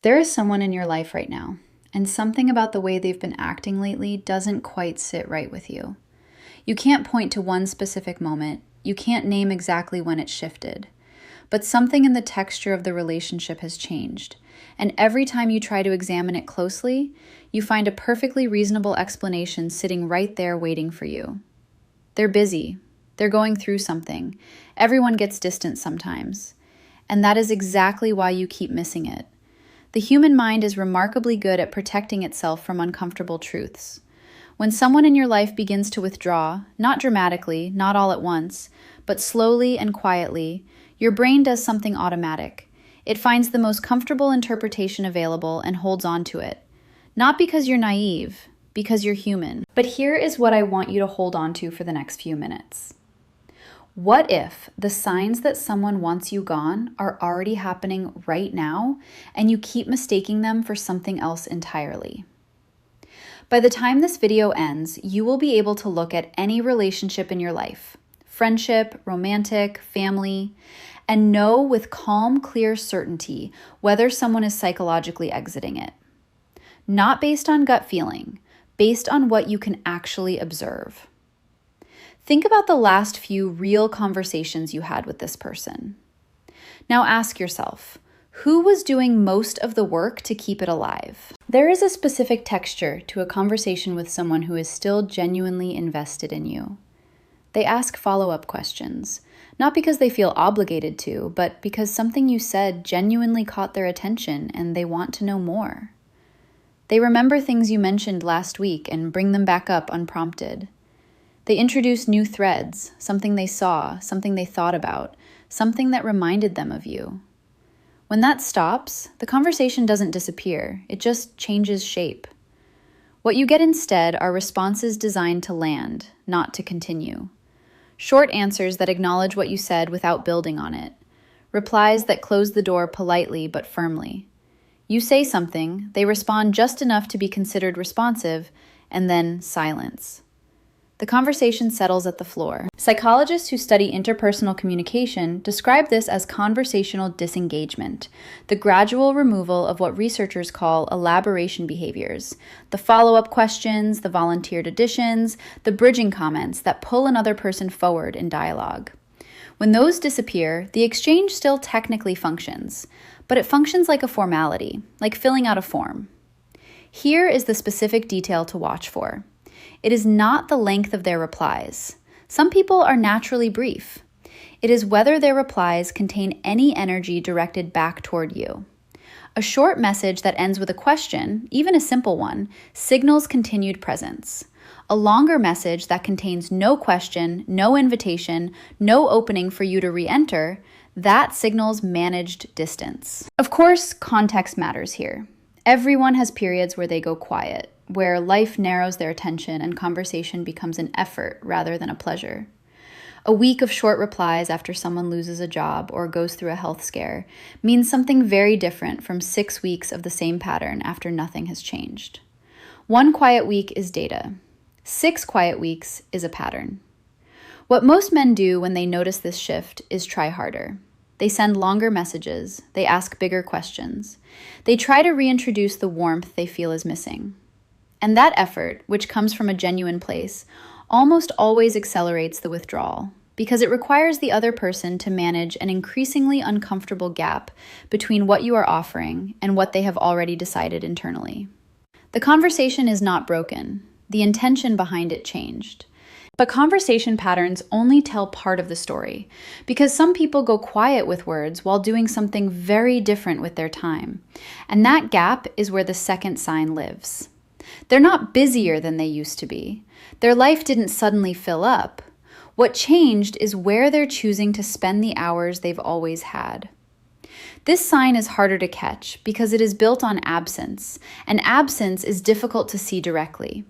There is someone in your life right now, and something about the way they've been acting lately doesn't quite sit right with you. You can't point to one specific moment, you can't name exactly when it shifted, but something in the texture of the relationship has changed, and every time you try to examine it closely, you find a perfectly reasonable explanation sitting right there waiting for you. They're busy, they're going through something, everyone gets distant sometimes, and that is exactly why you keep missing it. The human mind is remarkably good at protecting itself from uncomfortable truths. When someone in your life begins to withdraw, not dramatically, not all at once, but slowly and quietly, your brain does something automatic. It finds the most comfortable interpretation available and holds on to it. Not because you're naive, because you're human. But here is what I want you to hold on to for the next few minutes. What if the signs that someone wants you gone are already happening right now and you keep mistaking them for something else entirely? By the time this video ends, you will be able to look at any relationship in your life, friendship, romantic, family, and know with calm, clear certainty whether someone is psychologically exiting it. Not based on gut feeling, based on what you can actually observe. Think about the last few real conversations you had with this person. Now ask yourself, who was doing most of the work to keep it alive? There is a specific texture to a conversation with someone who is still genuinely invested in you. They ask follow-up questions, not because they feel obligated to, but because something you said genuinely caught their attention and they want to know more. They remember things you mentioned last week and bring them back up unprompted. They introduce new threads, something they saw, something they thought about, something that reminded them of you. When that stops, the conversation doesn't disappear, it just changes shape. What you get instead are responses designed to land, not to continue. Short answers that acknowledge what you said without building on it. Replies that close the door politely but firmly. You say something, they respond just enough to be considered responsive, and then silence. The conversation settles at the floor. Psychologists who study interpersonal communication describe this as conversational disengagement, the gradual removal of what researchers call elaboration behaviors, the follow-up questions, the volunteered additions, the bridging comments that pull another person forward in dialogue. When those disappear, the exchange still technically functions, but it functions like a formality, like filling out a form. Here is the specific detail to watch for. It is not the length of their replies. Some people are naturally brief. It is whether their replies contain any energy directed back toward you. A short message that ends with a question, even a simple one, signals continued presence. A longer message that contains no question, no invitation, no opening for you to re-enter, that signals managed distance. Of course, context matters here. Everyone has periods where they go quiet, where life narrows their attention and conversation becomes an effort rather than a pleasure. A week of short replies after someone loses a job or goes through a health scare means something very different from 6 weeks of the same pattern after nothing has changed. 1 quiet week is data. 6 quiet weeks is a pattern. What most men do when they notice this shift is try harder. They send longer messages. They ask bigger questions. They try to reintroduce the warmth they feel is missing. And that effort, which comes from a genuine place, almost always accelerates the withdrawal because it requires the other person to manage an increasingly uncomfortable gap between what you are offering and what they have already decided internally. The conversation is not broken. The intention behind it changed. But conversation patterns only tell part of the story because some people go quiet with words while doing something very different with their time. And that gap is where the second sign lives. They're not busier than they used to be. Their life didn't suddenly fill up. What changed is where they're choosing to spend the hours they've always had. This sign is harder to catch because it is built on absence, and absence is difficult to see directly.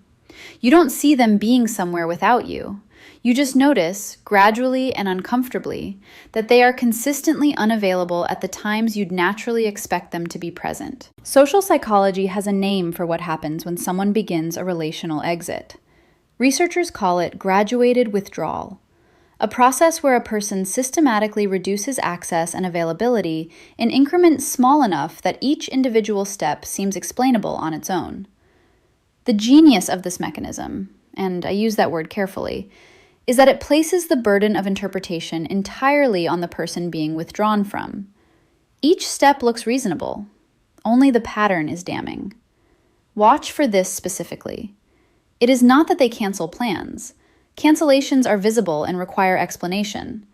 You don't see them being somewhere without you. You just notice, gradually and uncomfortably, that they are consistently unavailable at the times you'd naturally expect them to be present. Social psychology has a name for what happens when someone begins a relational exit. Researchers call it graduated withdrawal. a process where a person systematically reduces access and availability in increments small enough that each individual step seems explainable on its own. The genius of this mechanism, and I use that word carefully, is that it places the burden of interpretation entirely on the person being withdrawn from. Each step looks reasonable, only the pattern is damning. Watch for this specifically. It is not that they cancel plans. Cancellations are visible and require explanation.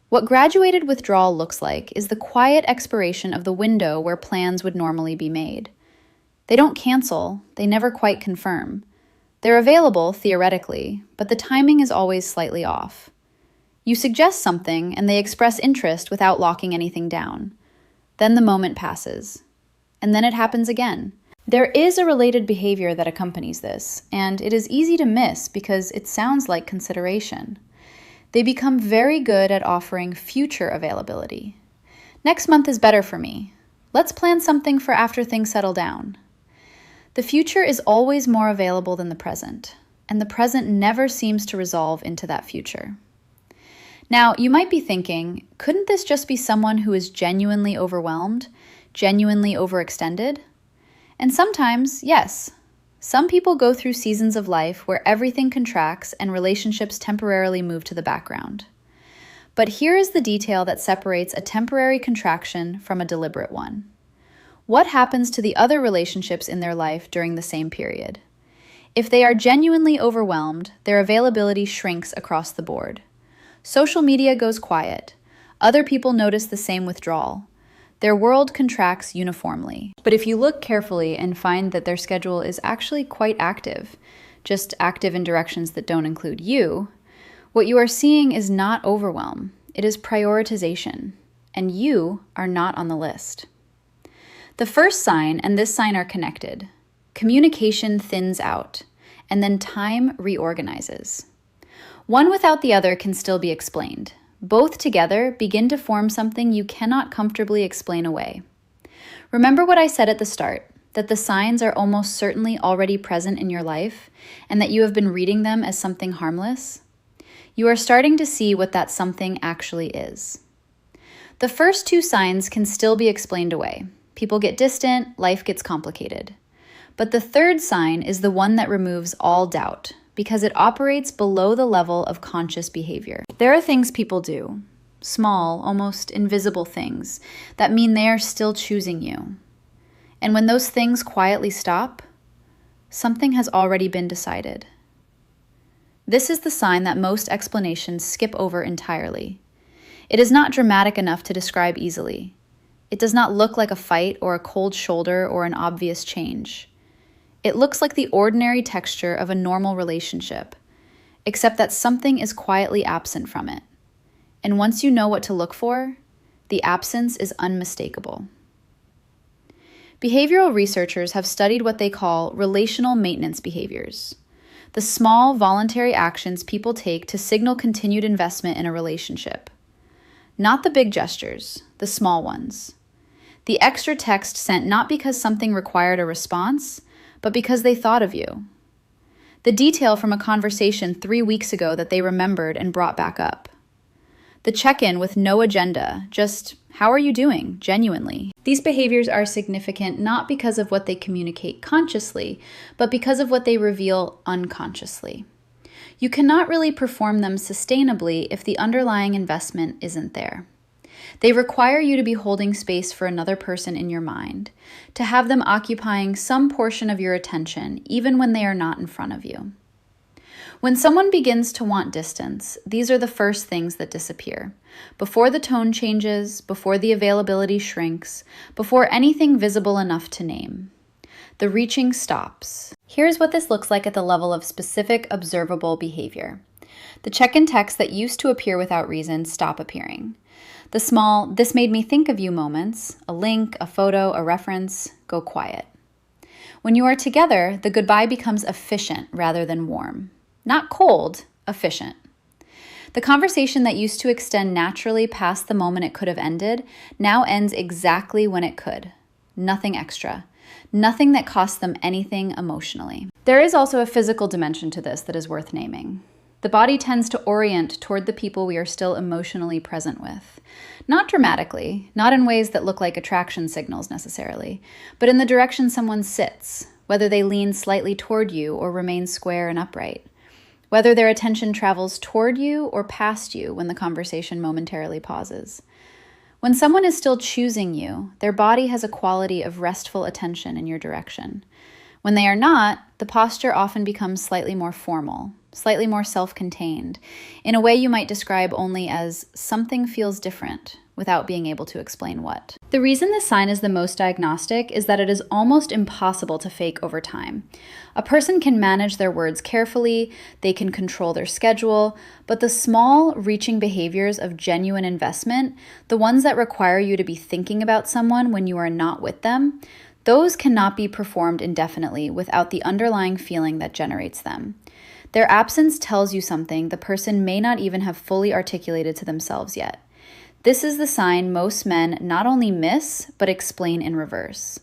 What graduated withdrawal looks like is the quiet expiration of the window where plans would normally be made. They don't cancel, they never quite confirm. They're available, theoretically, but the timing is always slightly off. You suggest something, and they express interest without locking anything down. Then the moment passes. And then it happens again. There is a related behavior that accompanies this, and it is easy to miss because it sounds like consideration. They become very good at offering future availability. Next month is better for me. Let's plan something for after things settle down. The future is always more available than the present, and the present never seems to resolve into that future. Now, you might be thinking, couldn't this just be someone who is genuinely overwhelmed, genuinely overextended? And sometimes, yes. Some people go through seasons of life where everything contracts and relationships temporarily move to the background. But here is the detail that separates a temporary contraction from a deliberate one. What happens to the other relationships in their life during the same period? If they are genuinely overwhelmed, their availability shrinks across the board. Social media goes quiet. Other people notice the same withdrawal. Their world contracts uniformly. But if you look carefully and find that their schedule is actually quite active, just active in directions that don't include you, what you are seeing is not overwhelm, it is prioritization, and you are not on the list. The first sign and this sign are connected. Communication thins out, and then time reorganizes. One without the other can still be explained. Both together begin to form something you cannot comfortably explain away. Remember what I said at the start, that the signs are almost certainly already present in your life, and that you have been reading them as something harmless? You are starting to see what that something actually is. The first two signs can still be explained away. People get distant, life gets complicated. But the third sign is the one that removes all doubt, because it operates below the level of conscious behavior. There are things people do, small, almost invisible things, that mean they are still choosing you. And when those things quietly stop, something has already been decided. This is the sign that most explanations skip over entirely. It is not dramatic enough to describe easily. It does not look like a fight or a cold shoulder or an obvious change. It looks like the ordinary texture of a normal relationship, except that something is quietly absent from it. And once you know what to look for, the absence is unmistakable. Behavioral researchers have studied what they call relational maintenance behaviors, the small voluntary actions people take to signal continued investment in a relationship. Not the big gestures, the small ones. The extra text sent not because something required a response, but because they thought of you. The detail from a conversation 3 weeks ago that they remembered and brought back up. The check-in with no agenda, just, how are you doing, genuinely? These behaviors are significant not because of what they communicate consciously, but because of what they reveal unconsciously. You cannot really perform them sustainably if the underlying investment isn't there. They require you to be holding space for another person in your mind, to have them occupying some portion of your attention, even when they are not in front of you. When someone begins to want distance, these are the first things that disappear. Before the tone changes, before the availability shrinks, before anything visible enough to name. The reaching stops. Here's what this looks like at the level of specific observable behavior. The check-in texts that used to appear without reason stop appearing. The small, this made me think of you moments, a link, a photo, a reference, go quiet. When you are together, the goodbye becomes efficient rather than warm. Not cold, efficient. The conversation that used to extend naturally past the moment it could have ended now ends exactly when it could. Nothing extra. Nothing that costs them anything emotionally. There is also a physical dimension to this that is worth naming. The body tends to orient toward the people we are still emotionally present with. Not dramatically, not in ways that look like attraction signals necessarily, but in the direction someone sits, whether they lean slightly toward you or remain square and upright, whether their attention travels toward you or past you when the conversation momentarily pauses. When someone is still choosing you, their body has a quality of restful attention in your direction. When they are not, the posture often becomes slightly more formal, slightly more self-contained, in a way you might describe only as something feels different, without being able to explain what. The reason this sign is the most diagnostic is that it is almost impossible to fake over time. A person can manage their words carefully, they can control their schedule, but the small, reaching behaviors of genuine investment, the ones that require you to be thinking about someone when you are not with them, those cannot be performed indefinitely without the underlying feeling that generates them. Their absence tells you something the person may not even have fully articulated to themselves yet. This is the sign most men not only miss, but explain in reverse.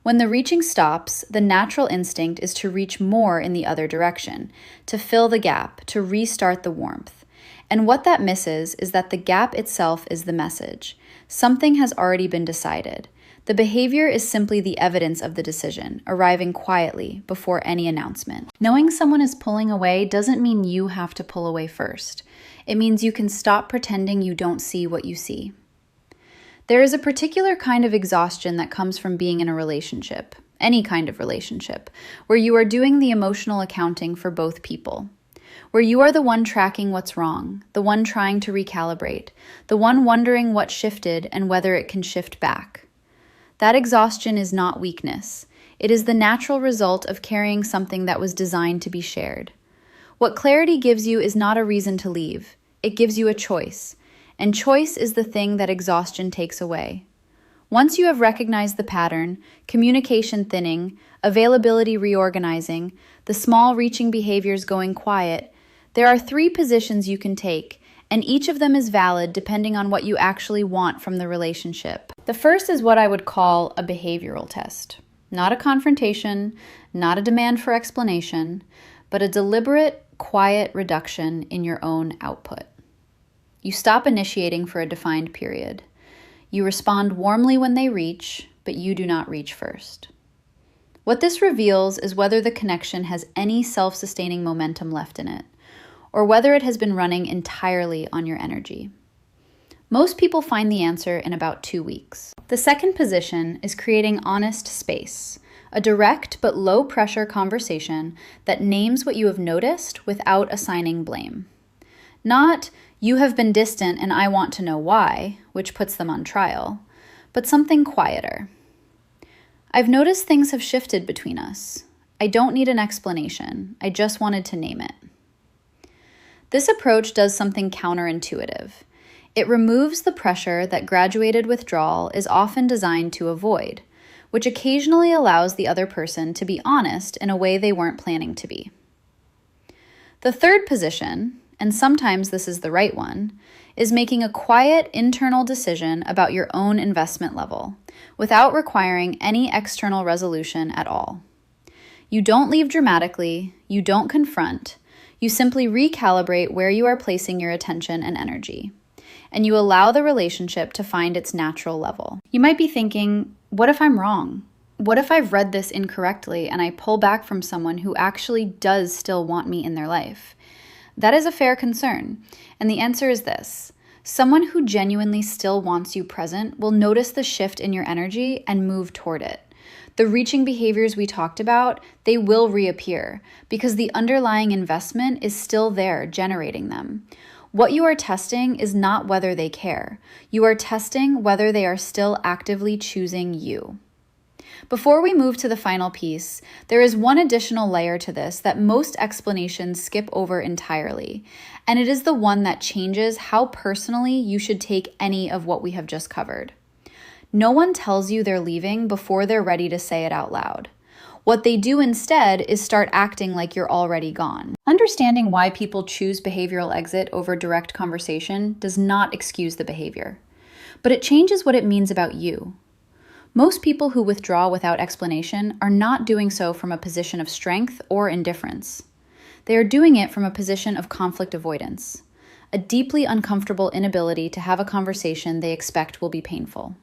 When the reaching stops, the natural instinct is to reach more in the other direction, to fill the gap, to restart the warmth. And what that misses is that the gap itself is the message. Something has already been decided. The behavior is simply the evidence of the decision, arriving quietly before any announcement. Knowing someone is pulling away doesn't mean you have to pull away first. It means you can stop pretending you don't see what you see. There is a particular kind of exhaustion that comes from being in a relationship, any kind of relationship, where you are doing the emotional accounting for both people, where you are the one tracking what's wrong, the one trying to recalibrate, the one wondering what shifted and whether it can shift back. That exhaustion is not weakness. It is the natural result of carrying something that was designed to be shared. What clarity gives you is not a reason to leave. It gives you a choice, and choice is the thing that exhaustion takes away. Once you have recognized the pattern, communication thinning, availability reorganizing, the small reaching behaviors going quiet, there are 3 positions you can take, and each of them is valid depending on what you actually want from the relationship. The first is what I would call a behavioral test. Not a confrontation, not a demand for explanation, but a deliberate, quiet reduction in your own output. You stop initiating for a defined period. You respond warmly when they reach, but you do not reach first. What this reveals is whether the connection has any self-sustaining momentum left in it, or whether it has been running entirely on your energy. Most people find the answer in about 2 weeks. The second position is creating honest space, a direct but low-pressure conversation that names what you have noticed without assigning blame. Not, you have been distant and I want to know why, which puts them on trial, but something quieter. I've noticed things have shifted between us. I don't need an explanation. I just wanted to name it. This approach does something counterintuitive. It removes the pressure that graduated withdrawal is often designed to avoid, which occasionally allows the other person to be honest in a way they weren't planning to be. The third position, and sometimes this is the right one, is making a quiet internal decision about your own investment level, without requiring any external resolution at all. You don't leave dramatically, you don't confront, you simply recalibrate where you are placing your attention and energy, and you allow the relationship to find its natural level. You might be thinking, what if I'm wrong? What if I've read this incorrectly and I pull back from someone who actually does still want me in their life? That is a fair concern, and the answer is this. Someone who genuinely still wants you present will notice the shift in your energy and move toward it. The reaching behaviors we talked about, they will reappear because the underlying investment is still there generating them. What you are testing is not whether they care. You are testing whether they are still actively choosing you. Before we move to the final piece, there is one additional layer to this that most explanations skip over entirely, and it is the one that changes how personally you should take any of what we have just covered. No one tells you they're leaving before they're ready to say it out loud. What they do instead is start acting like you're already gone. Understanding why people choose behavioral exit over direct conversation does not excuse the behavior, but it changes what it means about you. Most people who withdraw without explanation are not doing so from a position of strength or indifference. They are doing it from a position of conflict avoidance, a deeply uncomfortable inability to have a conversation they expect will be painful.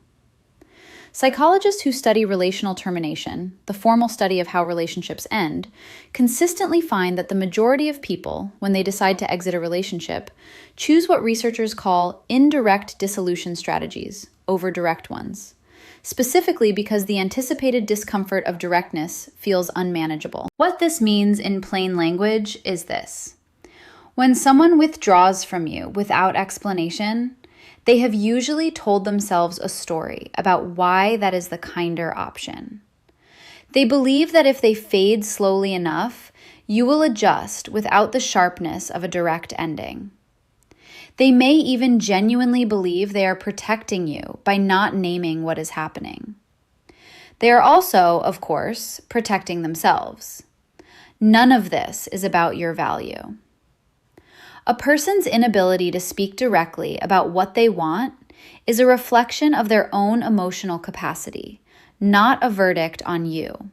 Psychologists who study relational termination, the formal study of how relationships end, consistently find that the majority of people, when they decide to exit a relationship, choose what researchers call indirect dissolution strategies over direct ones, specifically because the anticipated discomfort of directness feels unmanageable. What this means in plain language is this. When someone withdraws from you without explanation, they have usually told themselves a story about why that is the kinder option. They believe that if they fade slowly enough, you will adjust without the sharpness of a direct ending. They may even genuinely believe they are protecting you by not naming what is happening. They are also, of course, protecting themselves. None of this is about your value. A person's inability to speak directly about what they want is a reflection of their own emotional capacity, not a verdict on you.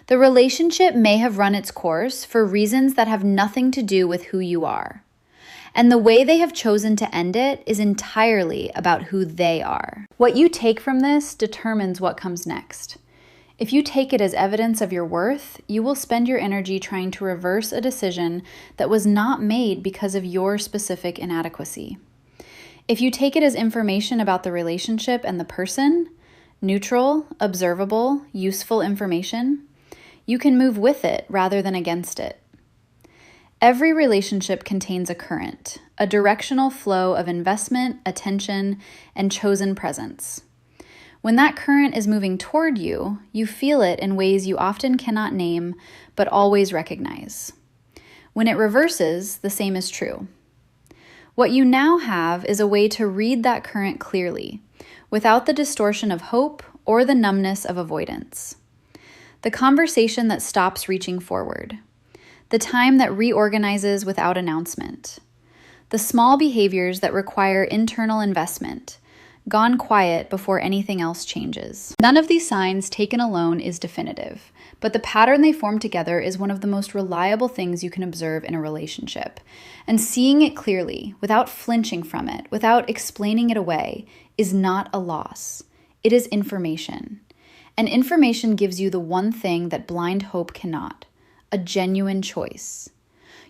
The relationship may have run its course for reasons that have nothing to do with who you are, and the way they have chosen to end it is entirely about who they are. What you take from this determines what comes next. If you take it as evidence of your worth, you will spend your energy trying to reverse a decision that was not made because of your specific inadequacy. If you take it as information about the relationship and the person, neutral, observable, useful information, you can move with it rather than against it. Every relationship contains a current, a directional flow of investment, attention, and chosen presence. When that current is moving toward you, you feel it in ways you often cannot name, but always recognize. When it reverses, the same is true. What you now have is a way to read that current clearly, without the distortion of hope or the numbness of avoidance. The conversation that stops reaching forward. The time that reorganizes without announcement. The small behaviors that require internal investment, gone quiet before anything else changes. None of these signs taken alone is definitive, but the pattern they form together is one of the most reliable things you can observe in a relationship. And seeing it clearly, without flinching from it, without explaining it away, is not a loss. It is information. And information gives you the one thing that blind hope cannot, a genuine choice.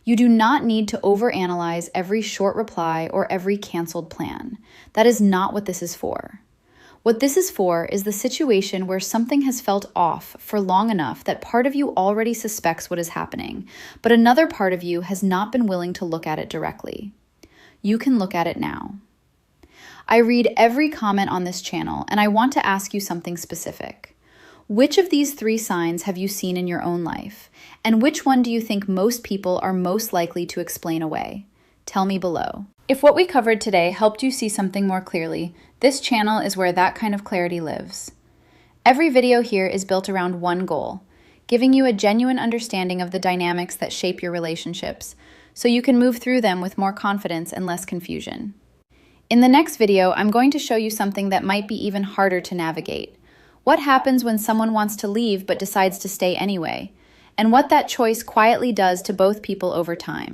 You do not need to overanalyze every short reply or every canceled plan. That is not what this is for. What this is for is the situation where something has felt off for long enough that part of you already suspects what is happening, but another part of you has not been willing to look at it directly. You can look at it now. I read every comment on this channel, and I want to ask you something specific. Which of these 3 signs have you seen in your own life? And which one do you think most people are most likely to explain away? Tell me below. If what we covered today helped you see something more clearly, this channel is where that kind of clarity lives. Every video here is built around one goal, giving you a genuine understanding of the dynamics that shape your relationships, so you can move through them with more confidence and less confusion. In the next video, I'm going to show you something that might be even harder to navigate. What happens when someone wants to leave but decides to stay anyway? And what that choice quietly does to both people over time.